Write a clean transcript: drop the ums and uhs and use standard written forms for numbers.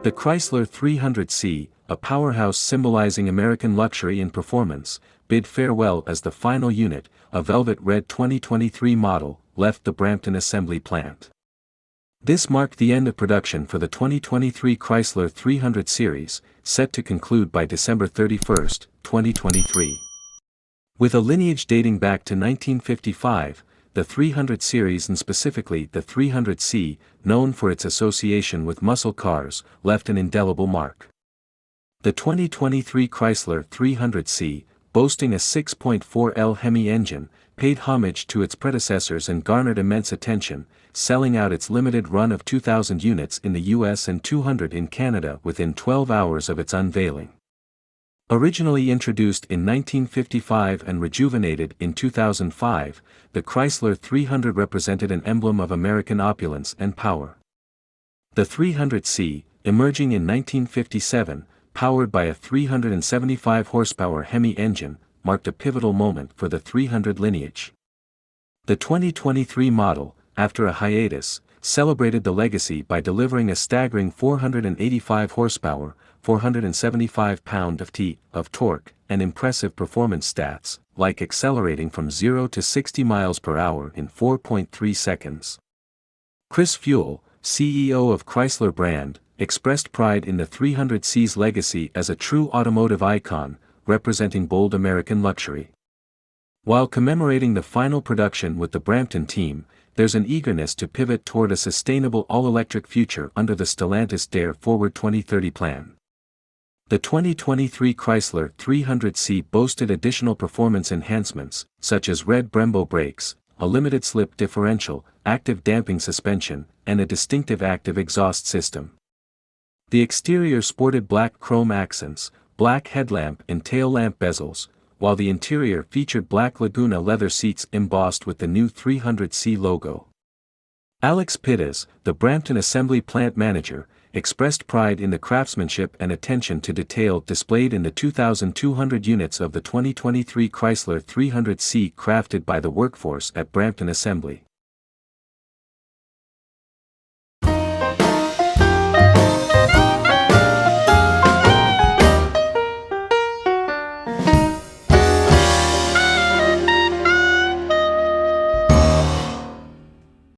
The Chrysler 300C, a powerhouse symbolizing American luxury and performance, bid farewell as the final unit, a velvet red 2023 model, left the Brampton Assembly Plant. This marked the end of production for the 2023 Chrysler 300 series, set to conclude by December 31, 2023. With a lineage dating back to 1955, the 300 series and specifically the 300C, known for its association with muscle cars, left an indelible mark. The 2023 Chrysler 300C, boasting a 6.4L Hemi engine, paid homage to its predecessors and garnered immense attention, selling out its limited run of 2,000 units in the US and 200 in Canada within 12 hours of its unveiling. Originally introduced in 1955 and rejuvenated in 2005, the Chrysler 300 represented an emblem of American opulence and power. The 300C, emerging in 1957, powered by a 375 horsepower Hemi engine, marked a pivotal moment for the 300 lineage. The 2023 model, after a hiatus, celebrated the legacy by delivering a staggering 485 horsepower, 475 pound-feet of torque, and impressive performance stats, like accelerating from 0 to 60 miles per hour in 4.3 seconds. Chris Fuel, CEO of Chrysler brand, expressed pride in the 300C's legacy as a true automotive icon, representing bold American luxury. While commemorating the final production with the Brampton team, there's an eagerness to pivot toward a sustainable all-electric future under the Stellantis Dare Forward 2030 plan. The 2023 Chrysler 300C boasted additional performance enhancements, such as red Brembo brakes, a limited slip differential, active damping suspension, and a distinctive active exhaust system. The exterior sported black chrome accents, black headlamp and tail lamp bezels, while the interior featured black Laguna leather seats embossed with the new 300C logo. Alex Pittas, the Brampton Assembly Plant manager, expressed pride in the craftsmanship and attention to detail displayed in the 2,200 units of the 2023 Chrysler 300C crafted by the workforce at Brampton Assembly.